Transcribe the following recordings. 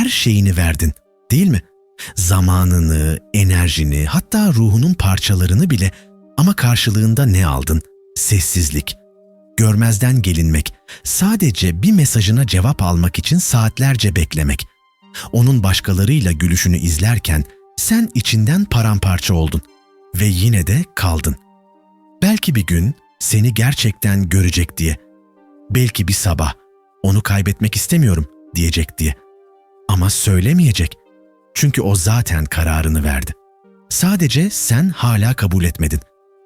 her şeyini verdin, değil mi? Zamanını, enerjini, hatta ruhunun parçalarını bile, ama karşılığında ne aldın? Sessizlik, görmezden gelinmek, sadece bir mesajına cevap almak için saatlerce beklemek. Onun başkalarıyla gülüşünü izlerken sen içinden paramparça oldun ve yine de kaldın. Belki bir gün seni gerçekten görecek diye, belki bir sabah onu kaybetmek istemiyorum diyecek diye. Ama söylemeyecek, çünkü o zaten kararını verdi. Sadece sen hala kabul etmedin.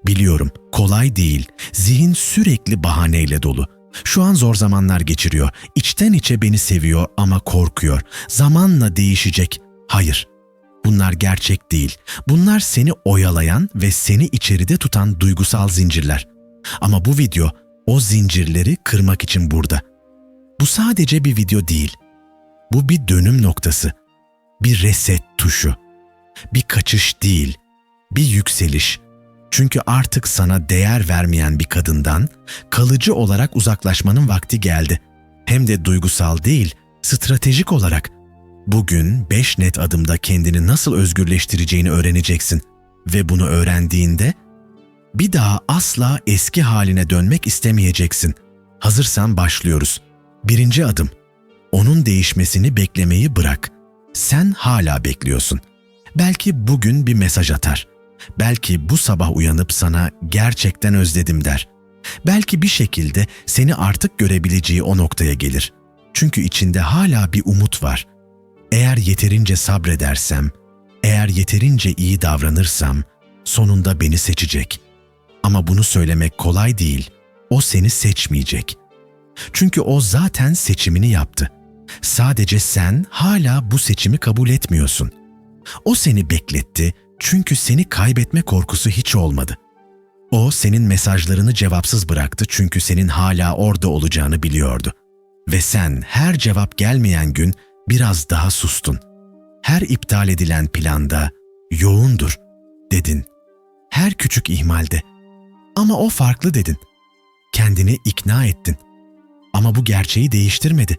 Biliyorum, kolay değil. Zihin sürekli bahaneyle dolu. Şu an zor zamanlar geçiriyor. İçten içe beni seviyor ama korkuyor. Zamanla değişecek. Hayır, bunlar gerçek değil. Bunlar seni oyalayan ve seni içeride tutan duygusal zincirler. Ama bu video o zincirleri kırmak için burada. Bu sadece bir video değil. Bu bir dönüm noktası. Bir reset tuşu. Bir kaçış değil, bir yükseliş. Çünkü artık sana değer vermeyen bir kadından kalıcı olarak uzaklaşmanın vakti geldi. Hem de duygusal değil, stratejik olarak. Bugün 5 net adımda kendini nasıl özgürleştireceğini öğreneceksin. Ve bunu öğrendiğinde bir daha asla eski haline dönmek istemeyeceksin. Hazırsan başlıyoruz. 1. adım. Onun değişmesini beklemeyi bırak. Sen hala bekliyorsun. Belki bugün bir mesaj atar. Belki bu sabah uyanıp sana gerçekten özledim der. Belki bir şekilde seni artık görebileceği o noktaya gelir. Çünkü içinde hala bir umut var. Eğer yeterince sabredersem, eğer yeterince iyi davranırsam sonunda beni seçecek. Ama bunu söylemek kolay değil. O seni seçmeyecek. Çünkü o zaten seçimini yaptı. Sadece sen hala bu seçimi kabul etmiyorsun. O seni bekletti çünkü seni kaybetme korkusu hiç olmadı. O senin mesajlarını cevapsız bıraktı çünkü senin hala orada olacağını biliyordu. Ve sen her cevap gelmeyen gün biraz daha sustun. Her iptal edilen planda yoğundur dedin. Her küçük ihmalde. Ama o farklı dedin. Kendini ikna ettin. Ama bu gerçeği değiştirmedi.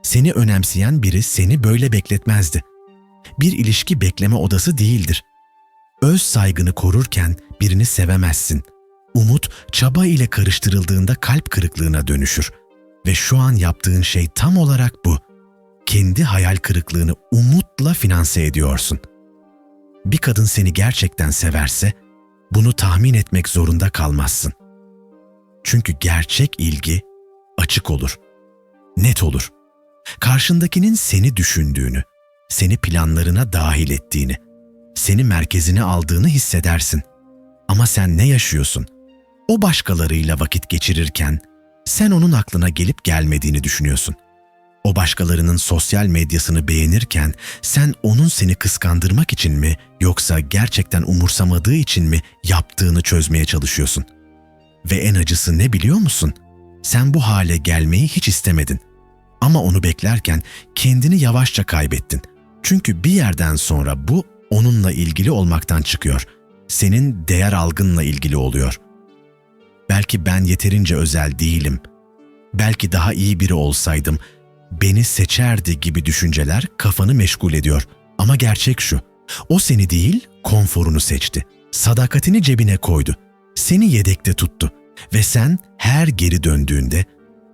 Seni önemseyen biri seni böyle bekletmezdi. Bir ilişki bekleme odası değildir. Öz saygını korurken birini sevemezsin. Umut, çaba ile karıştırıldığında kalp kırıklığına dönüşür. Ve şu an yaptığın şey tam olarak bu. Kendi hayal kırıklığını umutla finanse ediyorsun. Bir kadın seni gerçekten severse, bunu tahmin etmek zorunda kalmazsın. Çünkü gerçek ilgi açık olur, net olur. Karşındakinin seni düşündüğünü, seni planlarına dahil ettiğini, seni merkezine aldığını hissedersin. Ama sen ne yaşıyorsun? O başkalarıyla vakit geçirirken sen onun aklına gelip gelmediğini düşünüyorsun. O başkalarının sosyal medyasını beğenirken sen onun seni kıskandırmak için mi yoksa gerçekten umursamadığı için mi yaptığını çözmeye çalışıyorsun. Ve en acısı ne biliyor musun? Sen bu hale gelmeyi hiç istemedin. Ama onu beklerken kendini yavaşça kaybettin. Çünkü bir yerden sonra bu onunla ilgili olmaktan çıkıyor. Senin değer algınla ilgili oluyor. Belki ben yeterince özel değilim. Belki daha iyi biri olsaydım beni seçerdi gibi düşünceler kafanı meşgul ediyor. Ama gerçek şu, o seni değil, konforunu seçti. Sadakatini cebine koydu. Seni yedekte tuttu. Ve sen her geri döndüğünde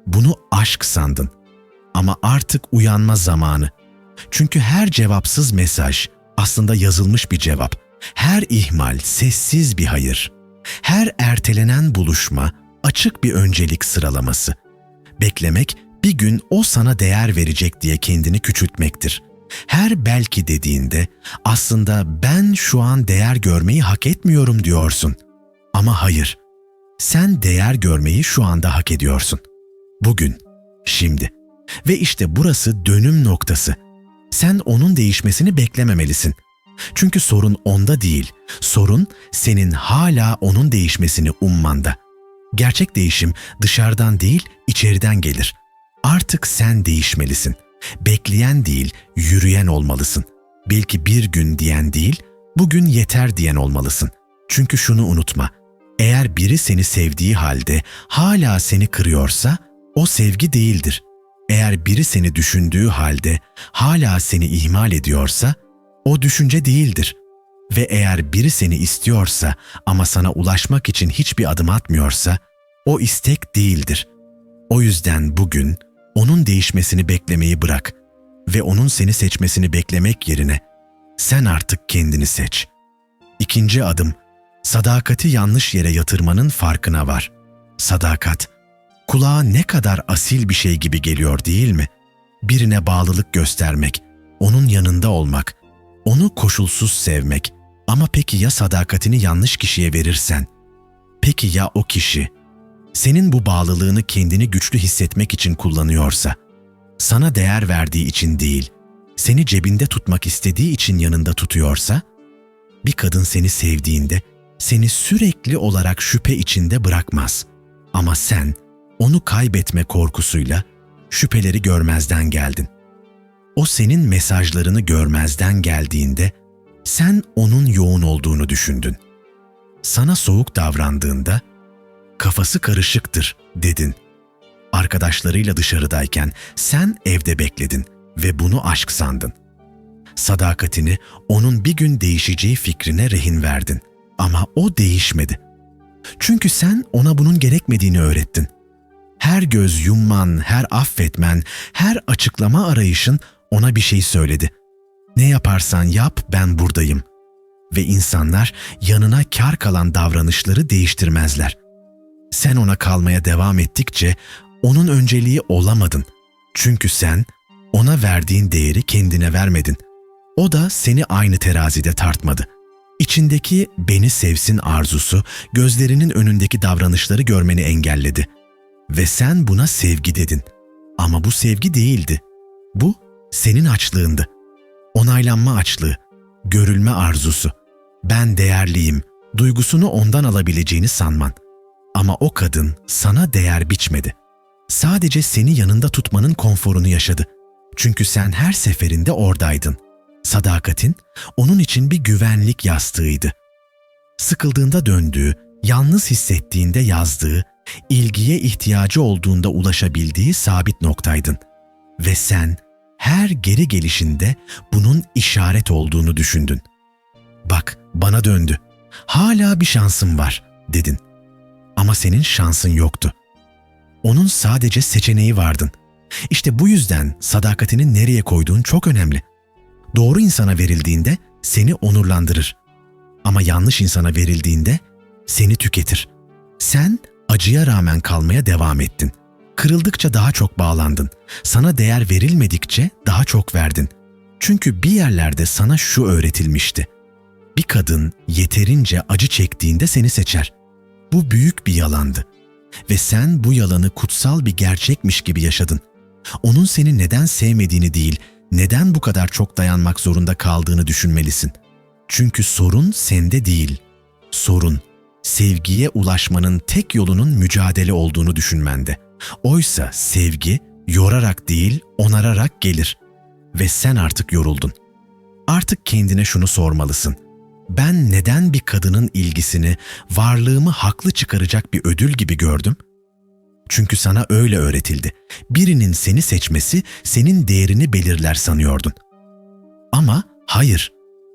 bunu aşk sandın. Ama artık uyanma zamanı. Çünkü her cevapsız mesaj aslında yazılmış bir cevap. Her ihmal sessiz bir hayır. Her ertelenen buluşma açık bir öncelik sıralaması. Beklemek bir gün o sana değer verecek diye kendini küçültmektir. Her belki dediğinde aslında ben şu an değer görmeyi hak etmiyorum diyorsun. Ama hayır, sen değer görmeyi şu anda hak ediyorsun. Bugün, şimdi. Ve işte burası dönüm noktası. Sen onun değişmesini beklememelisin. Çünkü sorun onda değil, sorun senin hala onun değişmesini ummanda. Gerçek değişim dışarıdan değil, içeriden gelir. Artık sen değişmelisin. Bekleyen değil, yürüyen olmalısın. Belki bir gün diyen değil, bugün yeter diyen olmalısın. Çünkü şunu unutma, eğer biri seni sevdiği halde hala seni kırıyorsa, o sevgi değildir. Eğer biri seni düşündüğü halde hala seni ihmal ediyorsa, o düşünce değildir. Ve eğer biri seni istiyorsa ama sana ulaşmak için hiçbir adım atmıyorsa, o istek değildir. O yüzden bugün onun değişmesini beklemeyi bırak ve onun seni seçmesini beklemek yerine sen artık kendini seç. İkinci adım, sadakati yanlış yere yatırmanın farkına var. Sadakat, kulağa ne kadar asil bir şey gibi geliyor değil mi? Birine bağlılık göstermek, onun yanında olmak, onu koşulsuz sevmek. Ama peki ya sadakatini yanlış kişiye verirsen? Peki ya o kişi senin bu bağlılığını kendini güçlü hissetmek için kullanıyorsa, sana değer verdiği için değil, seni cebinde tutmak istediği için yanında tutuyorsa? Bir kadın seni sevdiğinde seni sürekli olarak şüphe içinde bırakmaz. Ama sen onu kaybetme korkusuyla şüpheleri görmezden geldin. O senin mesajlarını görmezden geldiğinde sen onun yoğun olduğunu düşündün. Sana soğuk davrandığında kafası karışıktır dedin. Arkadaşlarıyla dışarıdayken sen evde bekledin ve bunu aşk sandın. Sadakatini onun bir gün değişeceği fikrine rehin verdin. Ama o değişmedi. Çünkü sen ona bunun gerekmediğini öğrettin. Her göz yumman, her affetmen, her açıklama arayışın ona bir şey söyledi. Ne yaparsan yap, ben buradayım. Ve insanlar yanına kar kalan davranışları değiştirmezler. Sen ona kalmaya devam ettikçe onun önceliği olamadın. Çünkü sen ona verdiğin değeri kendine vermedin. O da seni aynı terazide tartmadı. İçindeki beni sevsin arzusu gözlerinin önündeki davranışları görmeni engelledi. Ve sen buna sevgi dedin. Ama bu sevgi değildi. Bu senin açlığındı. Onaylanma açlığı, görülme arzusu, ben değerliyim duygusunu ondan alabileceğini sanman. Ama o kadın sana değer biçmedi. Sadece seni yanında tutmanın konforunu yaşadı. Çünkü sen her seferinde oradaydın. Sadakatin onun için bir güvenlik yastığıydı. Sıkıldığında döndüğü, yalnız hissettiğinde yazdığı, ilgiye ihtiyacı olduğunda ulaşabildiği sabit noktaydın. Ve sen her geri gelişinde bunun işaret olduğunu düşündün. Bak, bana döndü. Hala bir şansım var, dedin. Ama senin şansın yoktu. Onun sadece seçeneği vardın. İşte bu yüzden sadakatini nereye koyduğun çok önemli. Doğru insana verildiğinde seni onurlandırır. Ama yanlış insana verildiğinde seni tüketir. Sen acıya rağmen kalmaya devam ettin. Kırıldıkça daha çok bağlandın. Sana değer verilmedikçe daha çok verdin. Çünkü bir yerlerde sana şu öğretilmişti. Bir kadın yeterince acı çektiğinde seni seçer. Bu büyük bir yalandı. Ve sen bu yalanı kutsal bir gerçekmiş gibi yaşadın. Onun seni neden sevmediğini değil, neden bu kadar çok dayanmak zorunda kaldığını düşünmelisin. Çünkü sorun sende değil. Sorun, sevgiye ulaşmanın tek yolunun mücadele olduğunu düşünmende. Oysa sevgi yorarak değil, onararak gelir. Ve sen artık yoruldun. Artık kendine şunu sormalısın. Ben neden bir kadının ilgisini, varlığımı haklı çıkaracak bir ödül gibi gördüm? Çünkü sana öyle öğretildi. Birinin seni seçmesi senin değerini belirler sanıyordun. Ama hayır,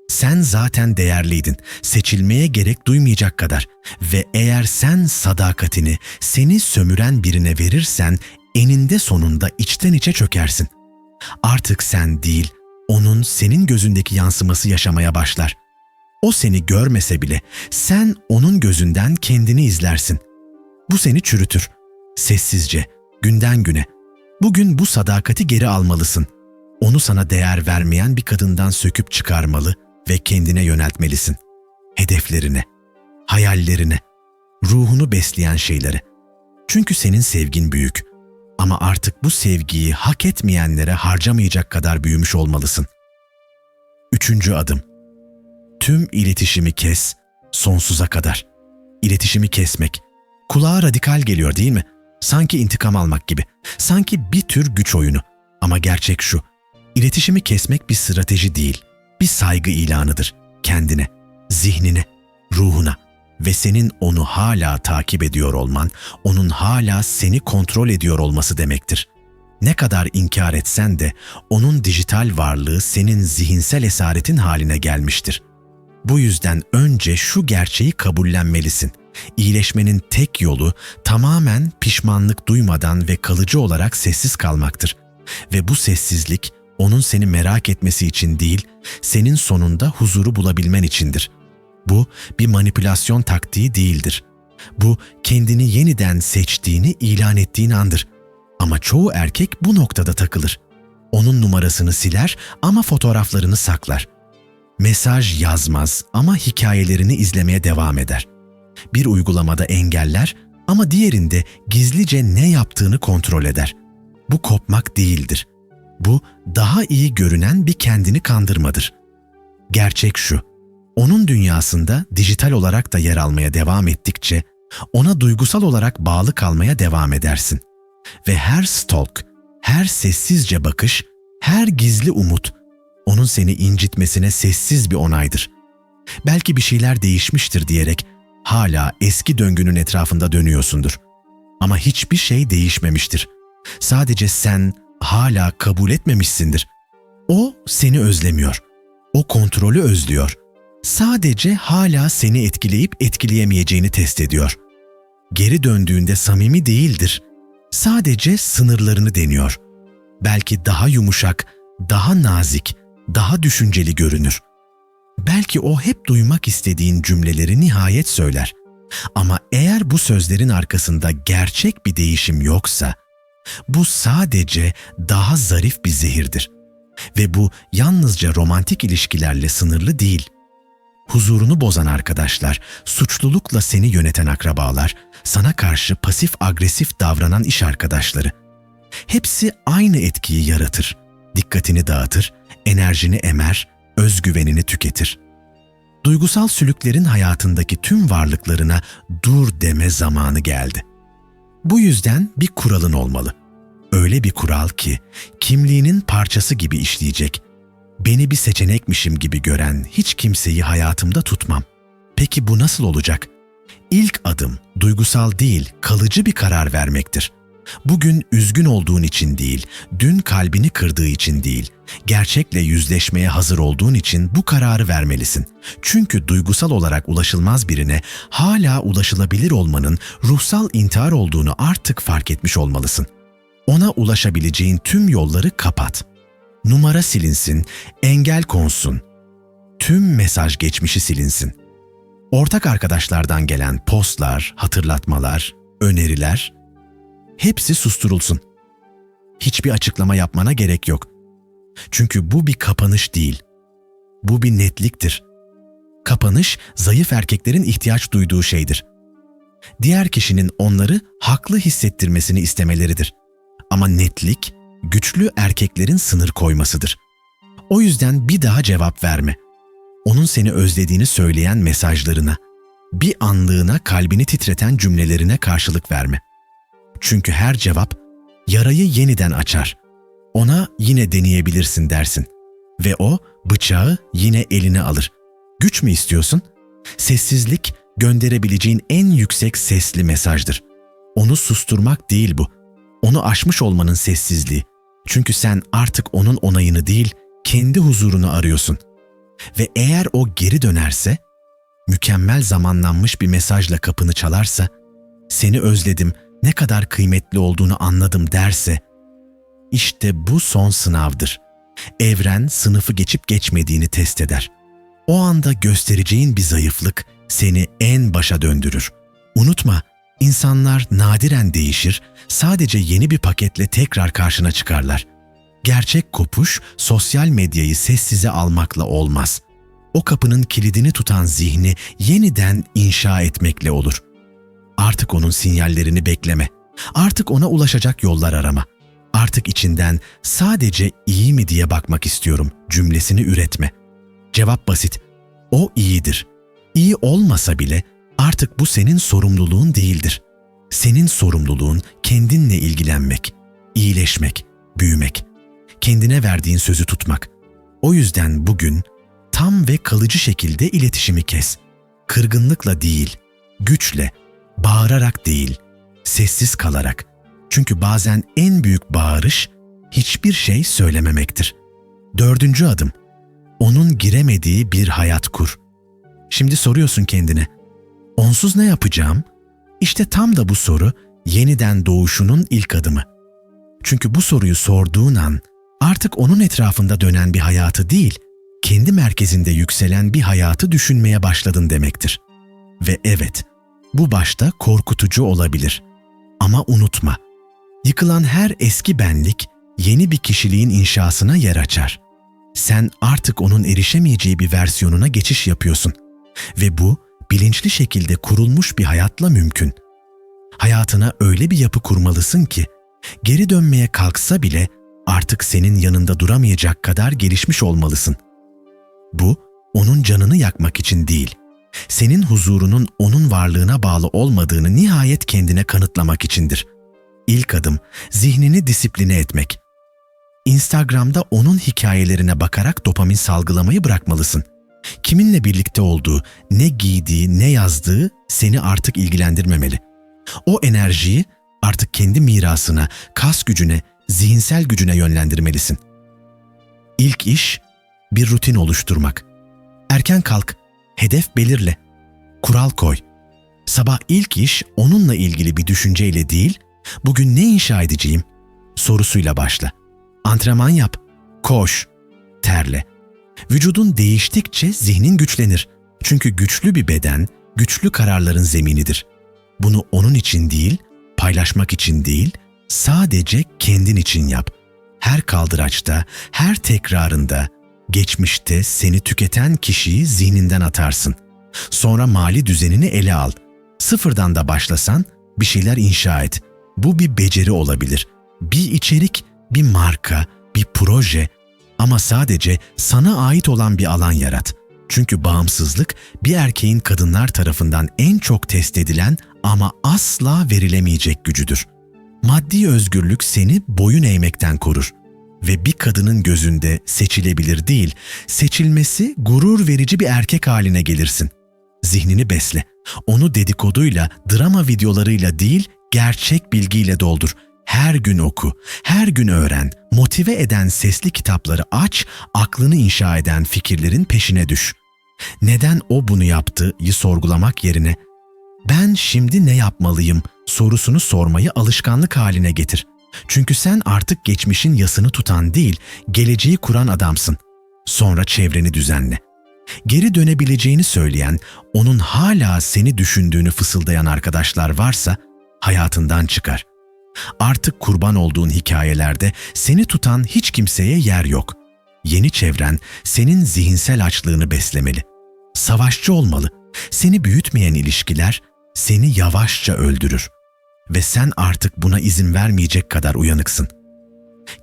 sen zaten değerliydin, seçilmeye gerek duymayacak kadar. Ve eğer sen sadakatini seni sömüren birine verirsen eninde sonunda içten içe çökersin. Artık sen değil, onun senin gözündeki yansıması yaşamaya başlar. O seni görmese bile sen onun gözünden kendini izlersin. Bu seni çürütür. Sessizce, günden güne. Bugün bu sadakati geri almalısın. Onu sana değer vermeyen bir kadından söküp çıkarmalı ve kendine yöneltmelisin. Hedeflerine, hayallerine, ruhunu besleyen şeyleri. Çünkü senin sevgin büyük. Ama artık bu sevgiyi hak etmeyenlere harcamayacak kadar büyümüş olmalısın. 3. adım. Tüm iletişimi kes, sonsuza kadar. İletişimi kesmek. Kulağa radikal geliyor değil mi? Sanki intikam almak gibi. Sanki bir tür güç oyunu. Ama gerçek şu. İletişimi kesmek bir strateji değil. Bir saygı ilanıdır. Kendine, zihnine, ruhuna. Ve senin onu hala takip ediyor olman, onun hala seni kontrol ediyor olması demektir. Ne kadar inkar etsen de onun dijital varlığı senin zihinsel esaretin haline gelmiştir. Bu yüzden önce şu gerçeği kabullenmelisin. İyileşmenin tek yolu tamamen pişmanlık duymadan ve kalıcı olarak sessiz kalmaktır. Ve bu sessizlik onun seni merak etmesi için değil, senin sonunda huzuru bulabilmen içindir. Bu bir manipülasyon taktiği değildir. Bu kendini yeniden seçtiğini ilan ettiğin andır. Ama çoğu erkek bu noktada takılır. Onun numarasını siler ama fotoğraflarını saklar. Mesaj yazmaz ama hikayelerini izlemeye devam eder. Bir uygulamada engeller ama diğerinde gizlice ne yaptığını kontrol eder. Bu kopmak değildir. Bu daha iyi görünen bir kendini kandırmadır. Gerçek şu, onun dünyasında dijital olarak da yer almaya devam ettikçe ona duygusal olarak bağlı kalmaya devam edersin. Ve her stalk, her sessizce bakış, her gizli umut onun seni incitmesine sessiz bir onaydır. Belki bir şeyler değişmiştir diyerek hala eski döngünün etrafında dönüyorsundur. Ama hiçbir şey değişmemiştir. Sadece sen hala kabul etmemişsindir. O seni özlemiyor. O kontrolü özlüyor. Sadece hala seni etkileyip etkileyemeyeceğini test ediyor. Geri döndüğünde samimi değildir. Sadece sınırlarını deniyor. Belki daha yumuşak, daha nazik, daha düşünceli görünür. Belki o hep duymak istediğin cümleleri nihayet söyler. Ama eğer bu sözlerin arkasında gerçek bir değişim yoksa, bu sadece daha zarif bir zehirdir. Ve bu yalnızca romantik ilişkilerle sınırlı değil. Huzurunu bozan arkadaşlar, suçlulukla seni yöneten akrabalar, sana karşı pasif agresif davranan iş arkadaşları. Hepsi aynı etkiyi yaratır. Dikkatini dağıtır, enerjini emer, özgüvenini tüketir. Duygusal sülüklerin hayatındaki tüm varlıklarına dur deme zamanı geldi. Bu yüzden bir kuralın olmalı. Öyle bir kural ki kimliğinin parçası gibi işleyecek. Beni bir seçenekmişim gibi gören hiç kimseyi hayatımda tutmam. Peki bu nasıl olacak? İlk adım duygusal değil, kalıcı bir karar vermektir. Bugün üzgün olduğun için değil, dün kalbini kırdığı için değil, gerçekle yüzleşmeye hazır olduğun için bu kararı vermelisin. Çünkü duygusal olarak ulaşılmaz birine hala ulaşılabilir olmanın ruhsal intihar olduğunu artık fark etmiş olmalısın. Ona ulaşabileceğin tüm yolları kapat. Numara silinsin, engel konsun. Tüm mesaj geçmişi silinsin. Ortak arkadaşlardan gelen postlar, hatırlatmalar, öneriler, hepsi susturulsun. Hiçbir açıklama yapmana gerek yok. Çünkü bu bir kapanış değil. Bu bir netliktir. Kapanış, zayıf erkeklerin ihtiyaç duyduğu şeydir. Diğer kişinin onları haklı hissettirmesini istemeleridir. Ama netlik, güçlü erkeklerin sınır koymasıdır. O yüzden bir daha cevap verme. Onun seni özlediğini söyleyen mesajlarına, bir anlığına kalbini titreten cümlelerine karşılık verme. Çünkü her cevap yarayı yeniden açar. Ona yine deneyebilirsin dersin. Ve o bıçağı yine eline alır. Güç mü istiyorsun? Sessizlik gönderebileceğin en yüksek sesli mesajdır. Onu susturmak değil bu. Onu aşmış olmanın sessizliği. Çünkü sen artık onun onayını değil, kendi huzurunu arıyorsun. Ve eğer o geri dönerse, mükemmel zamanlanmış bir mesajla kapını çalarsa, seni özledim, ne kadar kıymetli olduğunu anladım derse, işte bu son sınavdır. Evren sınıfı geçip geçmediğini test eder. O anda göstereceğin bir zayıflık seni en başa döndürür. Unutma, insanlar nadiren değişir, sadece yeni bir paketle tekrar karşına çıkarlar. Gerçek kopuş, sosyal medyayı sessize almakla olmaz. O kapının kilidini tutan zihni yeniden inşa etmekle olur. Artık onun sinyallerini bekleme. Artık ona ulaşacak yollar arama. Artık içinden sadece iyi mi diye bakmak istiyorum cümlesini üretme. Cevap basit. O iyidir. İyi olmasa bile artık bu senin sorumluluğun değildir. Senin sorumluluğun kendinle ilgilenmek, iyileşmek, büyümek, kendine verdiğin sözü tutmak. O yüzden bugün tam ve kalıcı şekilde iletişimi kes. Kırgınlıkla değil, güçle, bağırarak değil, sessiz kalarak. Çünkü bazen en büyük bağırış hiçbir şey söylememektir. 4. adım, onun giremediği bir hayat kur. Şimdi soruyorsun kendine, onsuz ne yapacağım? İşte tam da bu soru yeniden doğuşunun ilk adımı. Çünkü bu soruyu sorduğun an artık onun etrafında dönen bir hayatı değil, kendi merkezinde yükselen bir hayatı düşünmeye başladın demektir. Ve evet, bu başta korkutucu olabilir. Ama unutma, yıkılan her eski benlik yeni bir kişiliğin inşasına yer açar. Sen artık onun erişemeyeceği bir versiyonuna geçiş yapıyorsun. Ve bu bilinçli şekilde kurulmuş bir hayatla mümkün. Hayatına öyle bir yapı kurmalısın ki, geri dönmeye kalksa bile artık senin yanında duramayacak kadar gelişmiş olmalısın. Bu, onun canını yakmak için değil, senin huzurunun onun varlığına bağlı olmadığını nihayet kendine kanıtlamak içindir. İlk adım, zihnini disipline etmek. Instagram'da onun hikayelerine bakarak dopamin salgılamayı bırakmalısın. Kiminle birlikte olduğu, ne giydiği, ne yazdığı seni artık ilgilendirmemeli. O enerjiyi artık kendi mirasına, kas gücüne, zihinsel gücüne yönlendirmelisin. İlk iş, bir rutin oluşturmak. Erken kalk, hedef belirle, kural koy. Sabah ilk iş onunla ilgili bir düşünceyle değil, bugün ne inşa edeceğim sorusuyla başla. Antrenman yap, koş, terle. Vücudun değiştikçe zihnin güçlenir. Çünkü güçlü bir beden, güçlü kararların zeminidir. Bunu onun için değil, paylaşmak için değil, sadece kendin için yap. Her kaldıraçta, her tekrarında, geçmişte seni tüketen kişiyi zihninden atarsın. Sonra mali düzenini ele al. Sıfırdan da başlasan bir şeyler inşa et. Bu bir beceri olabilir. Bir içerik, bir marka, bir proje ama sadece sana ait olan bir alan yarat. Çünkü bağımsızlık bir erkeğin kadınlar tarafından en çok test edilen ama asla verilemeyecek gücüdür. Maddi özgürlük seni boyun eğmekten korur. Ve bir kadının gözünde seçilebilir değil, seçilmesi gurur verici bir erkek haline gelirsin. Zihnini besle. Onu dedikoduyla, drama videolarıyla değil, gerçek bilgiyle doldur. Her gün oku, her gün öğren, motive eden sesli kitapları aç, aklını inşa eden fikirlerin peşine düş. Neden o bunu yaptı'yı sorgulamak yerine, ben şimdi ne yapmalıyım sorusunu sormayı alışkanlık haline getir. Çünkü sen artık geçmişin yasını tutan değil, geleceği kuran adamsın. Sonra çevreni düzenle. Geri dönebileceğini söyleyen, onun hala seni düşündüğünü fısıldayan arkadaşlar varsa hayatından çıkar. Artık kurban olduğun hikayelerde seni tutan hiç kimseye yer yok. Yeni çevren senin zihinsel açlığını beslemeli. Savaşçı olmalı. Seni büyütmeyen ilişkiler seni yavaşça öldürür. Ve sen artık buna izin vermeyecek kadar uyanıksın.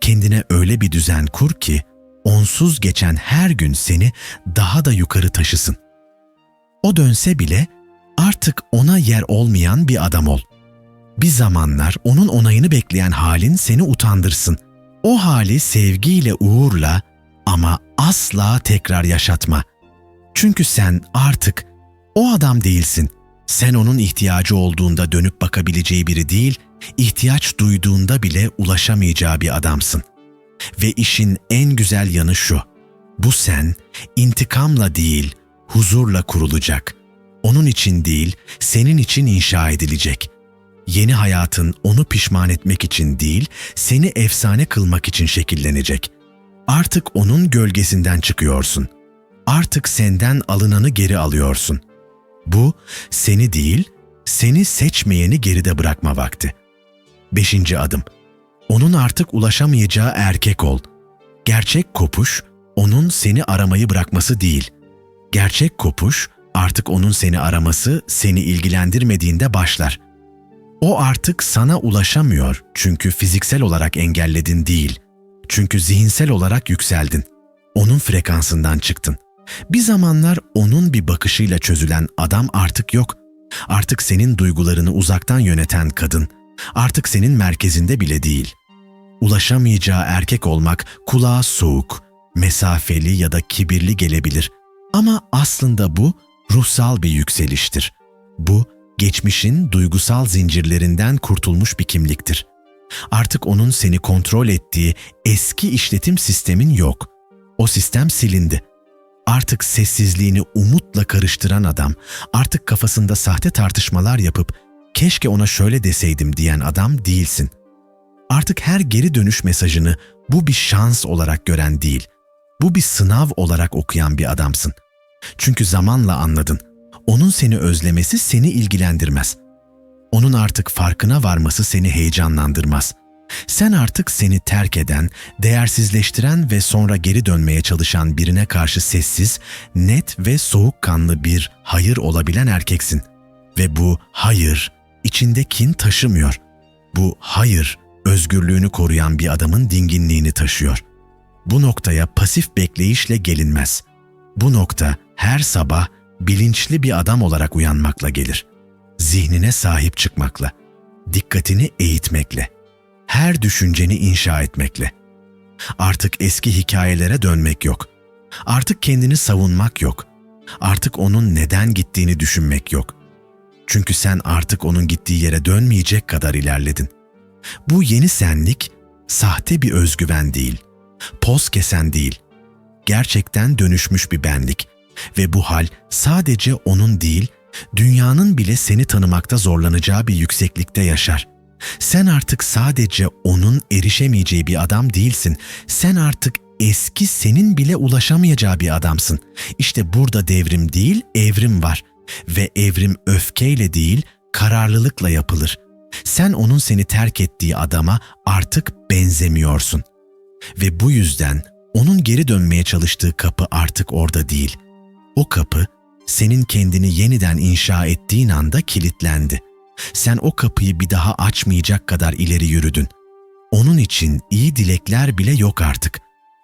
Kendine öyle bir düzen kur ki, onsuz geçen her gün seni daha da yukarı taşısın. O dönse bile artık ona yer olmayan bir adam ol. Bir zamanlar onun onayını bekleyen halin seni utandırsın. O hali sevgiyle uğurla ama asla tekrar yaşatma. Çünkü sen artık o adam değilsin. Sen onun ihtiyacı olduğunda dönüp bakabileceği biri değil, ihtiyaç duyduğunda bile ulaşamayacağı bir adamsın. Ve işin en güzel yanı şu, bu sen intikamla değil, huzurla kurulacak. Onun için değil, senin için inşa edilecek. Yeni hayatın onu pişman etmek için değil, seni efsane kılmak için şekillenecek. Artık onun gölgesinden çıkıyorsun. Artık senden alınanı geri alıyorsun. Bu, seni değil, seni seçmeyeni geride bırakma vakti. 5. adım. Onun artık ulaşamayacağı erkek ol. Gerçek kopuş, onun seni aramayı bırakması değil. Gerçek kopuş, artık onun seni araması seni ilgilendirmediğinde başlar. O artık sana ulaşamıyor çünkü fiziksel olarak engelledin değil. Çünkü zihinsel olarak yükseldin. Onun frekansından çıktın. Bir zamanlar onun bir bakışıyla çözülen adam artık yok. Artık senin duygularını uzaktan yöneten kadın, artık senin merkezinde bile değil. Ulaşamayacağı erkek olmak kulağa soğuk, mesafeli ya da kibirli gelebilir. Ama aslında bu ruhsal bir yükseliştir. Bu, geçmişin duygusal zincirlerinden kurtulmuş bir kimliktir. Artık onun seni kontrol ettiği eski işletim sistemin yok. O sistem silindi. Artık sessizliğini umutla karıştıran adam, artık kafasında sahte tartışmalar yapıp keşke ona şöyle deseydim diyen adam değilsin. Artık her geri dönüş mesajını bu bir şans olarak gören değil, bu bir sınav olarak okuyan bir adamsın. Çünkü zamanla anladın, onun seni özlemesi seni ilgilendirmez. Onun artık farkına varması seni heyecanlandırmaz. Sen artık seni terk eden, değersizleştiren ve sonra geri dönmeye çalışan birine karşı sessiz, net ve soğukkanlı bir hayır olabilen erkeksin. Ve bu hayır içinde kin taşımıyor. Bu hayır özgürlüğünü koruyan bir adamın dinginliğini taşıyor. Bu noktaya pasif bekleyişle gelinmez. Bu nokta her sabah bilinçli bir adam olarak uyanmakla gelir. Zihnine sahip çıkmakla, dikkatini eğitmekle, her düşünceni inşa etmekle. Artık eski hikayelere dönmek yok. Artık kendini savunmak yok. Artık onun neden gittiğini düşünmek yok. Çünkü sen artık onun gittiği yere dönmeyecek kadar ilerledin. Bu yeni senlik, sahte bir özgüven değil, poz kesen değil, gerçekten dönüşmüş bir benlik ve bu hal sadece onun değil, dünyanın bile seni tanımakta zorlanacağı bir yükseklikte yaşar. Sen artık sadece onun erişemeyeceği bir adam değilsin. Sen artık eski senin bile ulaşamayacağı bir adamsın. İşte burada devrim değil, evrim var. Ve evrim öfkeyle değil, kararlılıkla yapılır. Sen onun seni terk ettiği adama artık benzemiyorsun. Ve bu yüzden onun geri dönmeye çalıştığı kapı artık orada değil. O kapı, senin kendini yeniden inşa ettiğin anda kilitlendi. Sen o kapıyı bir daha açmayacak kadar ileri yürüdün. Onun için iyi dilekler bile yok artık.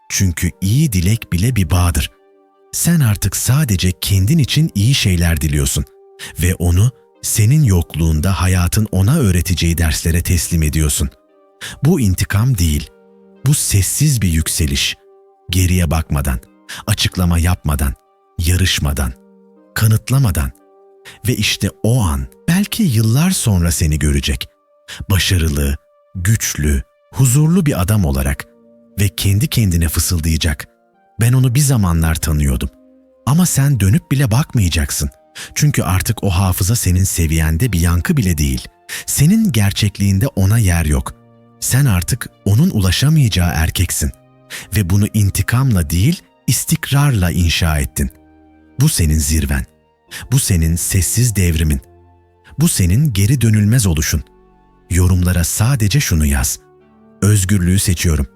Çünkü iyi dilek bile bir bağdır. Sen artık sadece kendin için iyi şeyler diliyorsun ve onu senin yokluğunda hayatın ona öğreteceği derslere teslim ediyorsun. Bu intikam değil, bu sessiz bir yükseliş. Geriye bakmadan, açıklama yapmadan, yarışmadan, kanıtlamadan. Ve işte o an belki yıllar sonra seni görecek. Başarılı, güçlü, huzurlu bir adam olarak ve kendi kendine fısıldayacak. Ben onu bir zamanlar tanıyordum. Ama sen dönüp bile bakmayacaksın. Çünkü artık o hafıza senin seviyende bir yankı bile değil. Senin gerçekliğinde ona yer yok. Sen artık onun ulaşamayacağı erkeksin. Ve bunu intikamla değil, istikrarla inşa ettin. Bu senin zirven. Bu senin sessiz devrimin. Bu senin geri dönülmez oluşun. Yorumlara sadece şunu yaz. Özgürlüğü seçiyorum.